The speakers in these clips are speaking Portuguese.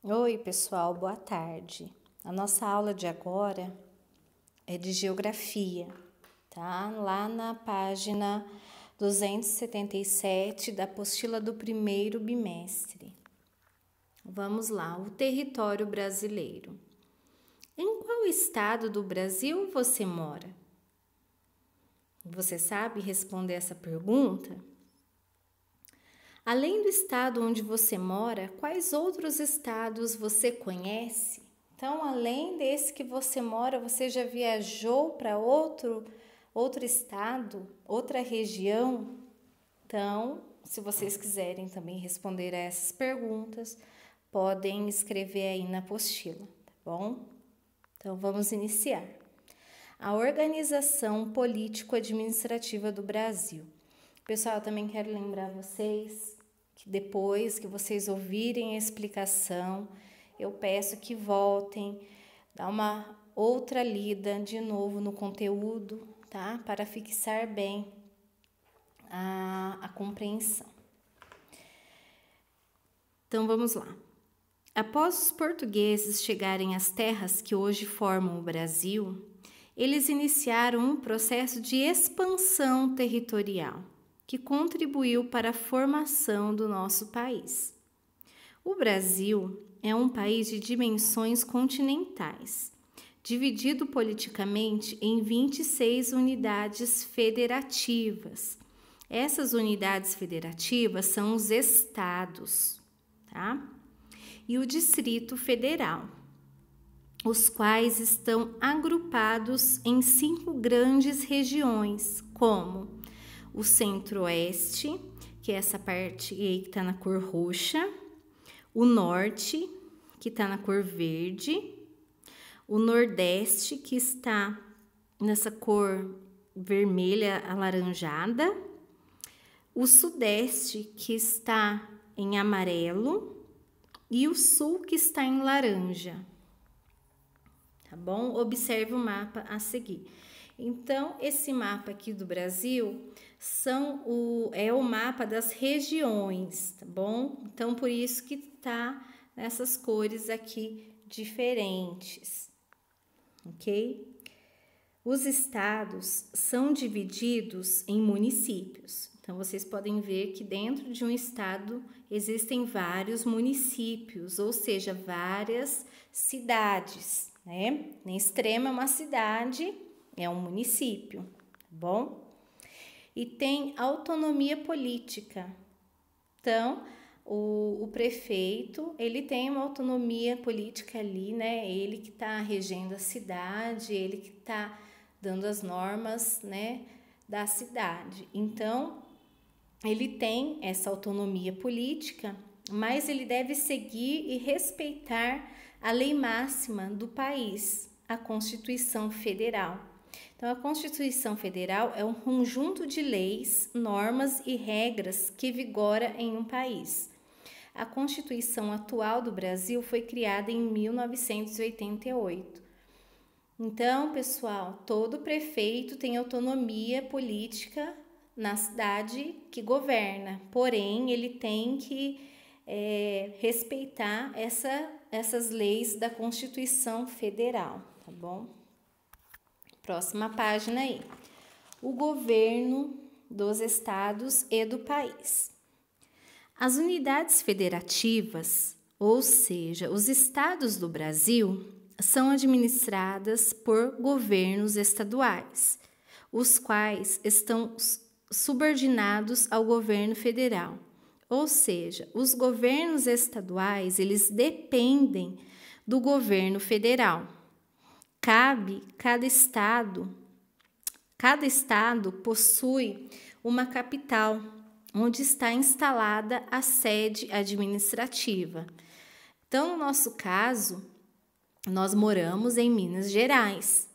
Oi, pessoal, boa tarde. A nossa aula de agora é de geografia, tá? Lá na página 277 da apostila do primeiro bimestre. Vamos lá, o território brasileiro. Em qual estado do Brasil você mora? Você sabe responder essa pergunta? Além do estado onde você mora, quais outros estados você conhece? Então, além desse que você mora, você já viajou para outro estado, outra região? Então, se vocês quiserem também responder a essas perguntas, podem escrever aí na apostila, tá bom? Então, vamos iniciar. A organização político-administrativa do Brasil. Pessoal, também quero lembrar vocês que depois que vocês ouvirem a explicação, eu peço que voltem, dá uma outra lida de novo no conteúdo, tá? Para fixar bem a compreensão. Então, vamos lá. Após os portugueses chegarem às terras que hoje formam o Brasil, eles iniciaram um processo de expansão territorial que contribuiu para a formação do nosso país. O Brasil é um país de dimensões continentais, dividido politicamente em 26 unidades federativas. Essas unidades federativas são os estados, tá? E o Distrito Federal, os quais estão agrupados em 5 grandes regiões, como o Centro-Oeste, que é essa parte aí que está na cor roxa, o Norte, que está na cor verde, o Nordeste, que está nessa cor vermelha alaranjada, o Sudeste, que está em amarelo, e o Sul, que está em laranja. Tá bom? Observe o mapa a seguir. Então, esse mapa aqui do Brasil é o mapa das regiões, tá bom? Então, por isso que tá nessas cores aqui diferentes, ok? Os estados são divididos em municípios. Então, vocês podem ver que dentro de um estado existem vários municípios, ou seja, várias cidades, né? Na Extrema é uma cidade, é um município, tá bom? E tem autonomia política. Então, o prefeito, ele tem uma autonomia política ali, né? Ele que está regendo a cidade, ele que está dando as normas, né, da cidade. Então, ele tem essa autonomia política, mas ele deve seguir e respeitar a lei máxima do país, a Constituição Federal. Então, a Constituição Federal é um conjunto de leis, normas e regras que vigora em um país. A Constituição atual do Brasil foi criada em 1988. Então, pessoal, todo prefeito tem autonomia política na cidade que governa, porém, ele tem que respeitar essas leis da Constituição Federal, tá bom? Próxima página aí. O governo dos estados e do país. As unidades federativas, ou seja, os estados do Brasil, são administradas por governos estaduais, os quais estão subordinados ao governo federal. Ou seja, os governos estaduais, eles dependem do governo federal. Cada estado possui uma capital, onde está instalada a sede administrativa. Então, no nosso caso, nós moramos em Minas Gerais.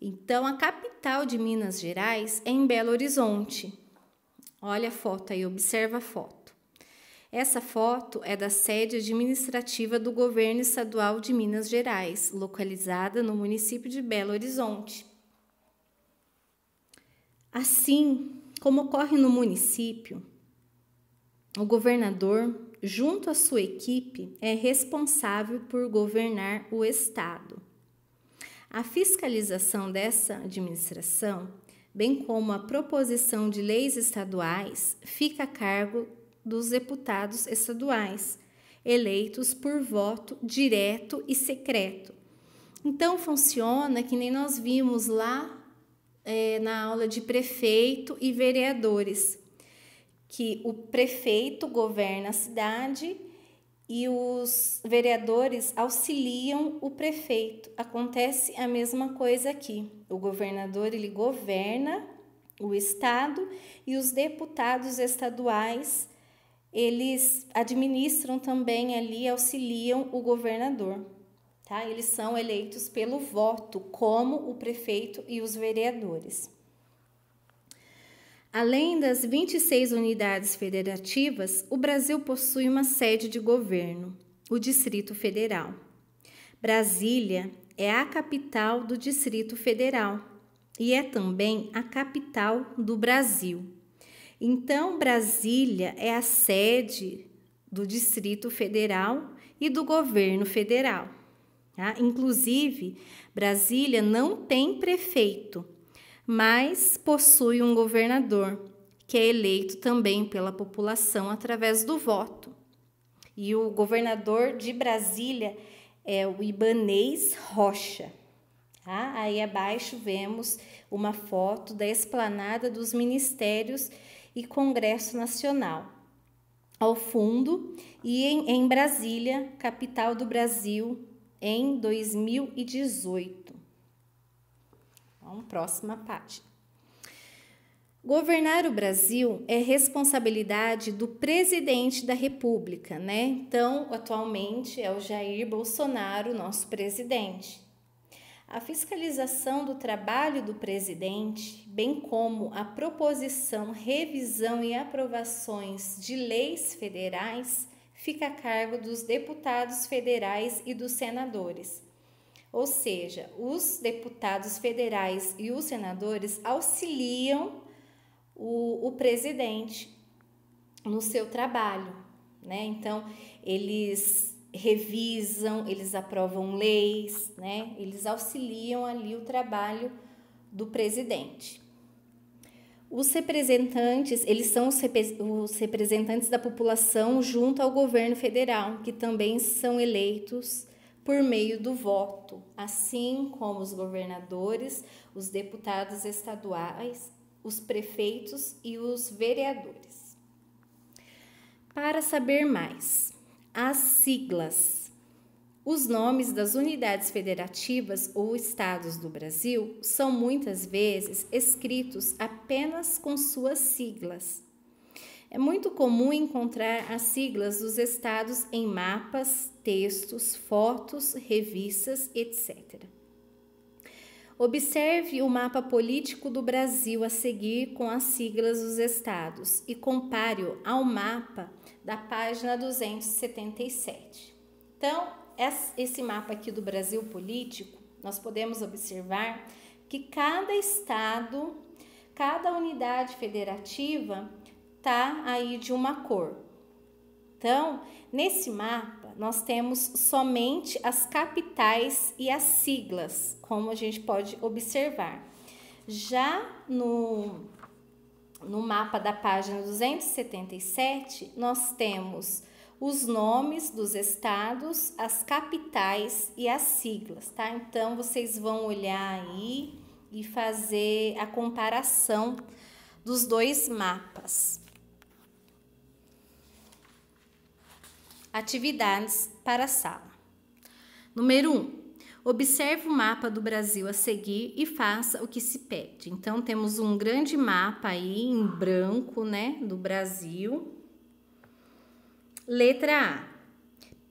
Então, a capital de Minas Gerais é em Belo Horizonte. Olha a foto aí, observa a foto. Essa foto é da sede administrativa do governo estadual de Minas Gerais, localizada no município de Belo Horizonte. Assim como ocorre no município, o governador junto à sua equipe, é responsável por governar o Estado. A fiscalização dessa administração, bem como a proposição de leis estaduais, fica a cargo dos deputados estaduais, eleitos por voto direto e secreto. Então, funciona que nem nós vimos lá na aula de prefeito e vereadores, que o prefeito governa a cidade e os vereadores auxiliam o prefeito. Acontece a mesma coisa aqui. O governador, ele governa o estado e os deputados estaduais, eles administram também ali, auxiliam o governador, tá? Eles são eleitos pelo voto, como o prefeito e os vereadores. Além das 26 unidades federativas, o Brasil possui uma sede de governo, o Distrito Federal. Brasília é a capital do Distrito Federal e é também a capital do Brasil. Então, Brasília é a sede do Distrito Federal e do governo federal. Tá? Inclusive, Brasília não tem prefeito, mas possui um governador, que é eleito também pela população através do voto. E o governador de Brasília é o Ibanez Rocha. Tá? Aí abaixo vemos uma foto da esplanada dos Ministérios e Congresso Nacional. Ao fundo, e em Brasília, capital do Brasil, em 2018. Então, próxima página. Governar o Brasil é responsabilidade do presidente da República, né? Então, atualmente é o Jair Bolsonaro, nosso presidente. A fiscalização do trabalho do presidente, bem como a proposição, revisão e aprovações de leis federais, fica a cargo dos deputados federais e dos senadores. Ou seja, os deputados federais e os senadores auxiliam o presidente no seu trabalho, né? Então, eles revisam, eles aprovam leis, né? Eles auxiliam ali o trabalho do presidente. Os representantes, eles são os representantes da população junto ao governo federal, que também são eleitos por meio do voto, assim como os governadores, os deputados estaduais, os prefeitos e os vereadores. Para saber mais, as siglas. Os nomes das unidades federativas ou estados do Brasil são muitas vezes escritos apenas com suas siglas. É muito comum encontrar as siglas dos estados em mapas, textos, fotos, revistas, etc. Observe o mapa político do Brasil a seguir com as siglas dos estados e compare-o ao mapa da página 277. Então, esse mapa aqui do Brasil político, nós podemos observar que cada estado, cada unidade federativa tá aí de uma cor. Então, nesse mapa, nós temos somente as capitais e as siglas, como a gente pode observar. Já no mapa da página 277, nós temos os nomes dos estados, as capitais e as siglas, tá? Então, vocês vão olhar aí e fazer a comparação dos dois mapas. Atividades para a sala. Número 1. Observe o mapa do Brasil a seguir e faça o que se pede. Então, temos um grande mapa aí em branco, né, do Brasil. Letra A.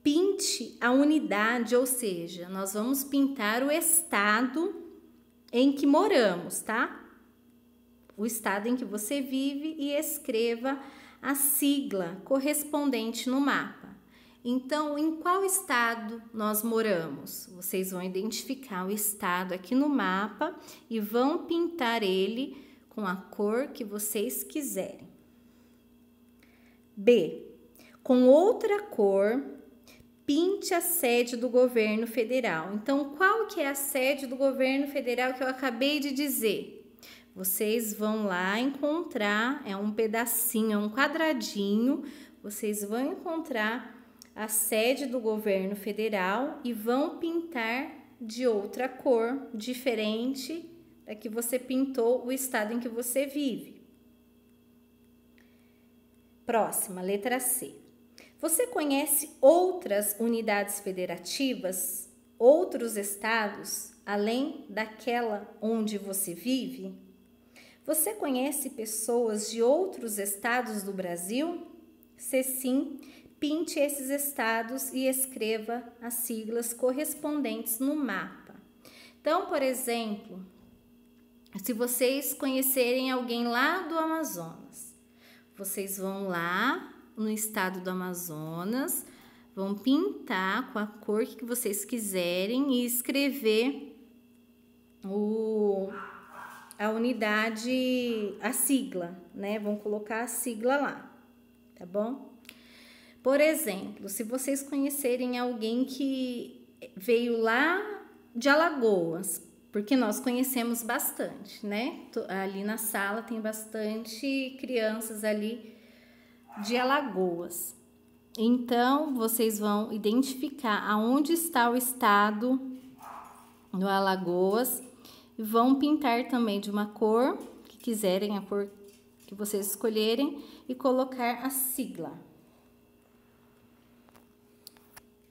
Pinte a unidade, ou seja, nós vamos pintar o estado em que moramos, tá? O estado em que você vive e escreva a sigla correspondente no mapa. Então, em qual estado nós moramos? Vocês vão identificar o estado aqui no mapa e vão pintar ele com a cor que vocês quiserem. B. com outra cor, pinte a sede do governo federal. Então, qual que é a sede do governo federal que eu acabei de dizer? Vocês vão lá encontrar, é um pedacinho, é um quadradinho, vocês vão encontrar a sede do governo federal e vão pintar de outra cor, diferente da que você pintou o estado em que você vive. Próxima, letra C. Você conhece outras unidades federativas, outros estados, além daquela onde você vive? Você conhece pessoas de outros estados do Brasil? Se sim, pinte esses estados e escreva as siglas correspondentes no mapa. Então, por exemplo, se vocês conhecerem alguém lá do Amazonas, vocês vão lá no estado do Amazonas, vão pintar com a cor que vocês quiserem e escrever a unidade, a sigla, né? Vão colocar a sigla lá, tá bom? Por exemplo, se vocês conhecerem alguém que veio lá de Alagoas, porque nós conhecemos bastante, né? Ali na sala tem bastante crianças ali de Alagoas. Então, vocês vão identificar aonde está o estado do Alagoas e vão pintar também de uma cor que quiserem, a cor que vocês escolherem, e colocar a sigla.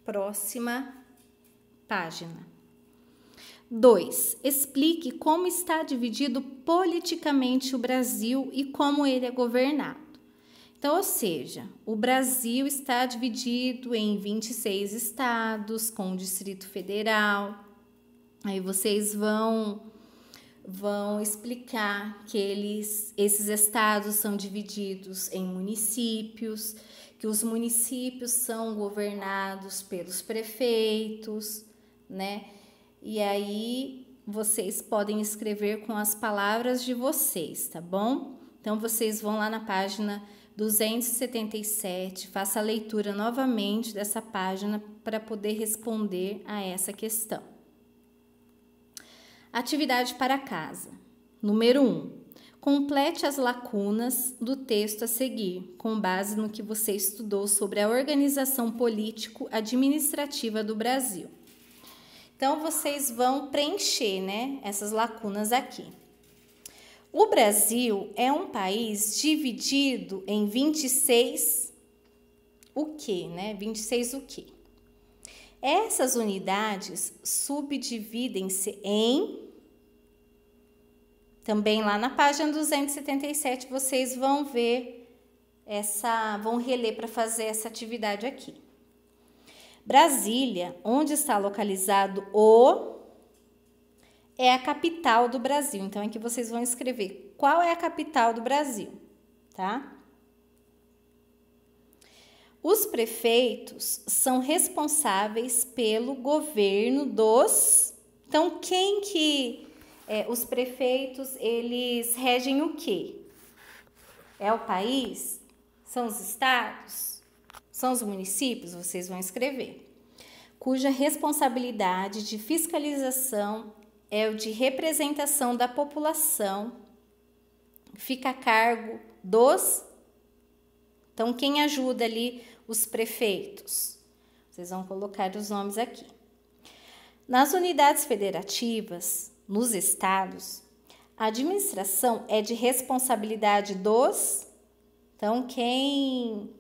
Próxima página. 2. Explique como está dividido politicamente o Brasil e como ele é governado. Então, ou seja, o Brasil está dividido em 26 estados com o Distrito Federal. Aí vocês vão explicar que esses estados são divididos em municípios, que os municípios são governados pelos prefeitos, né? E aí vocês podem escrever com as palavras de vocês, tá bom? Então, vocês vão lá na página 277, faça a leitura novamente dessa página para poder responder a essa questão. Atividade para casa. Número 1. Complete as lacunas do texto a seguir, com base no que você estudou sobre a organização político-administrativa do Brasil. Então, vocês vão preencher, né, essas lacunas aqui. O Brasil é um país dividido em 26 o quê, né? 26 o quê? Essas unidades subdividem-se em... Também lá na página 277 vocês vão ver vão reler para fazer essa atividade aqui. Brasília, onde está localizado é a capital do Brasil. Então, aqui vocês vão escrever qual é a capital do Brasil, tá? Os prefeitos são responsáveis pelo governo dos... Então, os prefeitos, eles regem o quê? É o país? São os estados? São os municípios? Vocês vão escrever. Cuja responsabilidade de fiscalização é o de representação da população, fica a cargo dos... Então, quem ajuda ali? Os prefeitos. Vocês vão colocar os nomes aqui. Nas unidades federativas, nos estados, a administração é de responsabilidade dos... Então, quem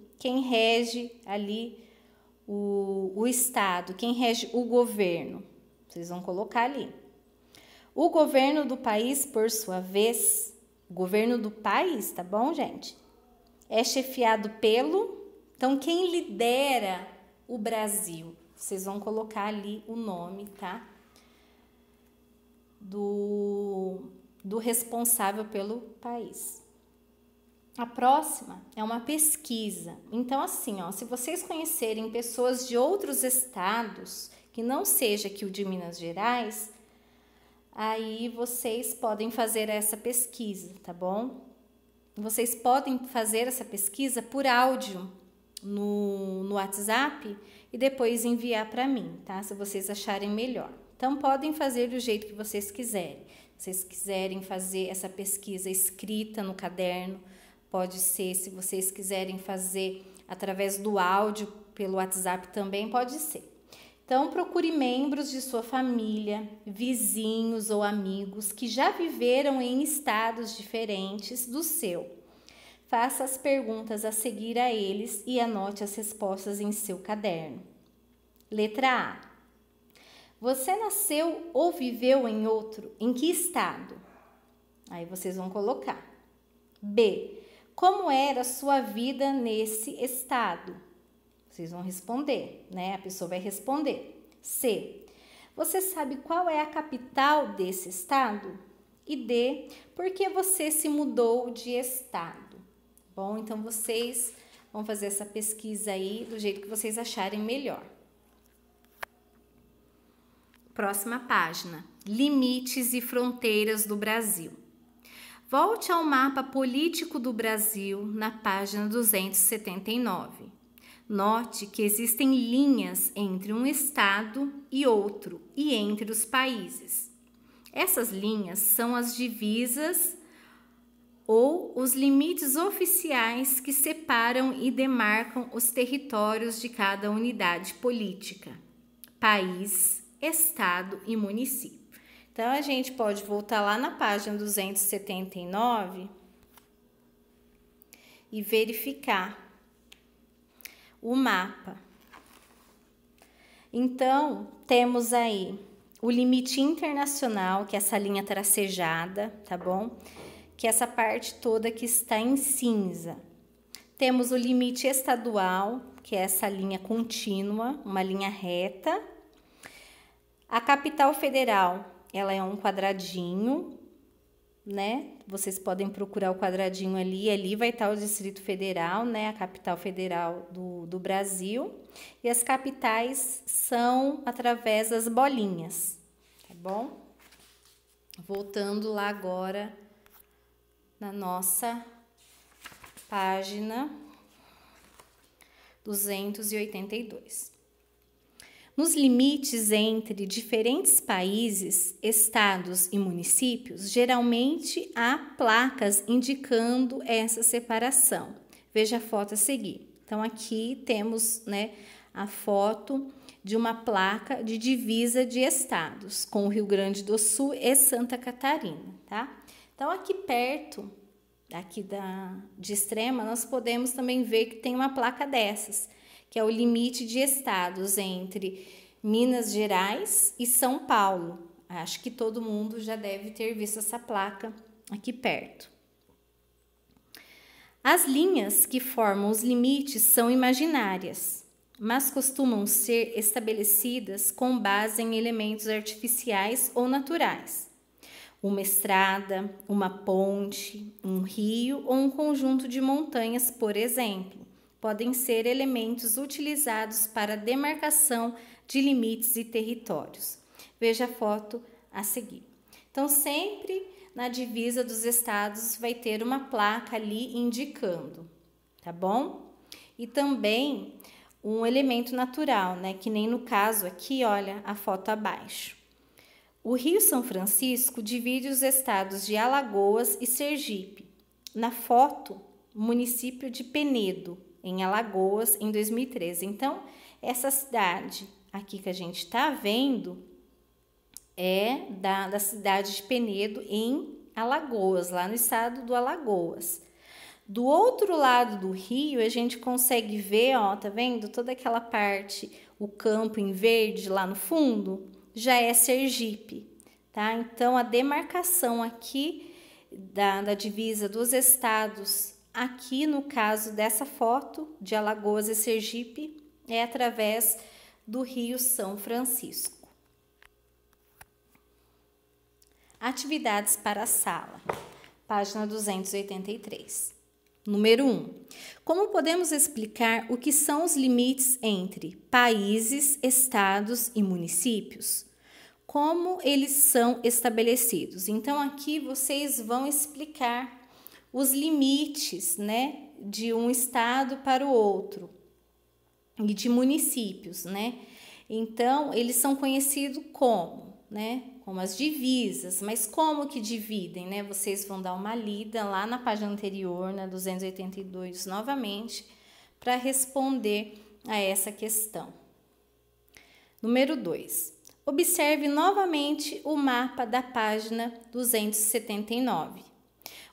rege ali o estado, quem rege o governo? Vocês vão colocar ali. O governo do país, por sua vez, o governo do país, tá bom, gente? É chefiado pelo... Então, quem lidera o Brasil? Vocês vão colocar ali o nome, tá? Do responsável pelo país. A próxima é uma pesquisa. Então, assim, ó, se vocês conhecerem pessoas de outros estados, que não seja aqui o de Minas Gerais, aí vocês podem fazer essa pesquisa, tá bom? Vocês podem fazer essa pesquisa por áudio. no WhatsApp e depois enviar para mim, tá? Se vocês acharem melhor. Então, podem fazer do jeito que vocês quiserem. Se vocês quiserem fazer essa pesquisa escrita no caderno, pode ser, se vocês quiserem fazer através do áudio, pelo WhatsApp também pode ser. Então, procure membros de sua família, vizinhos ou amigos que já viveram em estados diferentes do seu. Faça as perguntas a seguir a eles e anote as respostas em seu caderno. Letra A. Você nasceu ou viveu em outro? Em que estado? Aí vocês vão colocar. B. Como era a sua vida nesse estado? Vocês vão responder, né? A pessoa vai responder. C. Você sabe qual é a capital desse estado? E D. Por que você se mudou de estado? Bom, então vocês vão fazer essa pesquisa aí do jeito que vocês acharem melhor. Próxima página. Limites e fronteiras do Brasil. Volte ao mapa político do Brasil na página 279. Note que existem linhas entre um estado e outro e entre os países. Essas linhas são as divisas ou os limites oficiais que separam e demarcam os territórios de cada unidade política, país, estado e município. Então, a gente pode voltar lá na página 279 e verificar o mapa. Então, temos aí o limite internacional, que é essa linha tracejada, tá bom? Que é essa parte toda que está em cinza. Temos o limite estadual, que é essa linha contínua, uma linha reta. A capital federal, ela é um quadradinho, né? Vocês podem procurar o quadradinho ali vai estar o Distrito Federal, né? A capital federal do Brasil. E as capitais são através das bolinhas, tá bom? Voltando lá agora na nossa página 282. Nos limites entre diferentes países, estados e municípios, geralmente há placas indicando essa separação. Veja a foto a seguir. Então, aqui temos, né, a foto de uma placa de divisa de estados, com o Rio Grande do Sul e Santa Catarina, tá? Então, aqui perto, aqui de Extrema, nós podemos também ver que tem uma placa dessas, que é o limite de estados entre Minas Gerais e São Paulo. Acho que todo mundo já deve ter visto essa placa aqui perto. As linhas que formam os limites são imaginárias, mas costumam ser estabelecidas com base em elementos artificiais ou naturais. Uma estrada, uma ponte, um rio ou um conjunto de montanhas, por exemplo, podem ser elementos utilizados para demarcação de limites e territórios. Veja a foto a seguir. Então, sempre na divisa dos estados vai ter uma placa ali indicando, tá bom? E também um elemento natural, né? Que nem no caso aqui, olha a foto abaixo. O Rio São Francisco divide os estados de Alagoas e Sergipe. Na foto, o município de Penedo, em Alagoas, em 2013. Então, essa cidade aqui que a gente está vendo é da cidade de Penedo, em Alagoas, lá no estado do Alagoas. Do outro lado do rio, a gente consegue ver, ó, tá vendo? Toda aquela parte, o campo em verde lá no fundo, já é Sergipe, tá? Então, a demarcação aqui da divisa dos estados, aqui no caso dessa foto de Alagoas e Sergipe, é através do Rio São Francisco. Atividades para a sala, página 283. Número 1. Como podemos explicar o que são os limites entre países, estados e municípios? Como eles são estabelecidos? Então, aqui vocês vão explicar os limites, né, de um estado para o outro. e de municípios, né? Então, eles são conhecidos como, né? Como as divisas, mas como que dividem, né? Vocês vão dar uma lida lá na página anterior, na 282, novamente, para responder a essa questão. Número 2. Observe novamente o mapa da página 279.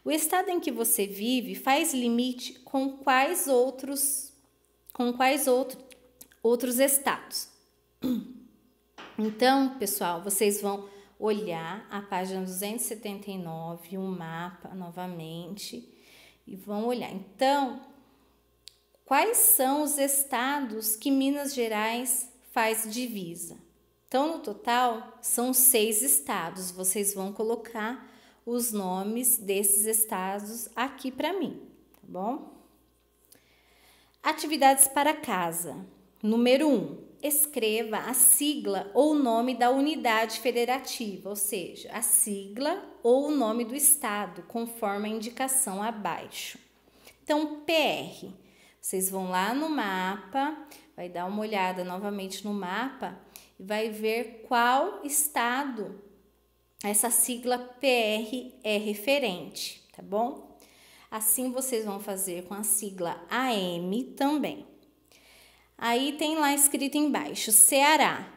O estado em que você vive faz limite com quais outros estados? Então, pessoal, vocês vão olhar a página 279, um mapa novamente, e vão olhar. Então, quais são os estados que Minas Gerais faz divisa? Então, no total, são 6 estados. Vocês vão colocar os nomes desses estados aqui para mim, tá bom? Atividades para casa. Número 1. Escreva a sigla ou nome da unidade federativa, ou seja, a sigla ou o nome do estado, conforme a indicação abaixo. Então, PR. Vocês vão lá no mapa, vai dar uma olhada novamente no mapa e vai ver qual estado essa sigla PR é referente, tá bom? Assim vocês vão fazer com a sigla AM também. Aí tem lá escrito embaixo, Ceará.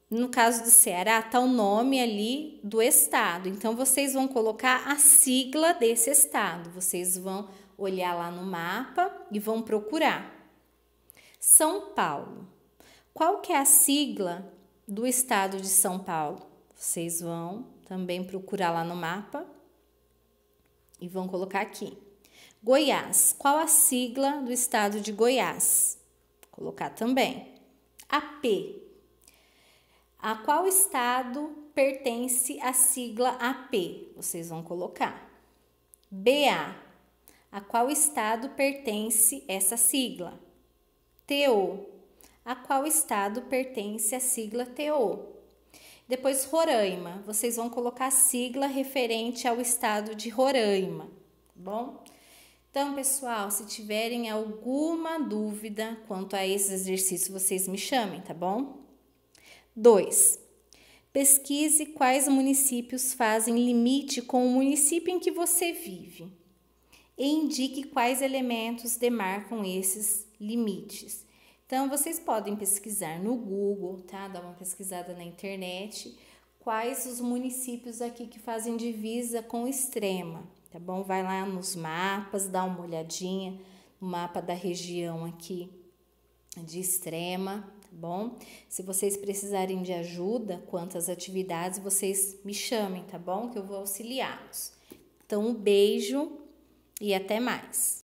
No caso do Ceará, tá o nome ali do estado. Então, vocês vão colocar a sigla desse estado. Vocês vão olhar lá no mapa e vão procurar. São Paulo. Qual que é a sigla do estado de São Paulo? Vocês vão também procurar lá no mapa e vão colocar aqui. Goiás. Qual a sigla do estado de Goiás? Vou colocar também. AP. A qual estado pertence a sigla AP? Vocês vão colocar. BA. A qual estado pertence essa sigla? TO. A qual estado pertence a sigla TO? Depois, Roraima. Vocês vão colocar a sigla referente ao estado de Roraima, tá bom? Então, pessoal, se tiverem alguma dúvida quanto a esse exercício, vocês me chamem, tá bom? 2. Pesquise quais municípios fazem limite com o município em que você vive e indique quais elementos demarcam esses limites. Então, vocês podem pesquisar no Google, tá? Dar uma pesquisada na internet, quais os municípios aqui que fazem divisa com Extrema, tá bom? Vai lá nos mapas, dá uma olhadinha no mapa da região aqui de Extrema, tá bom? Se vocês precisarem de ajuda quanto às atividades, vocês me chamem, tá bom? Que eu vou auxiliá-los. Então, um beijo e até mais!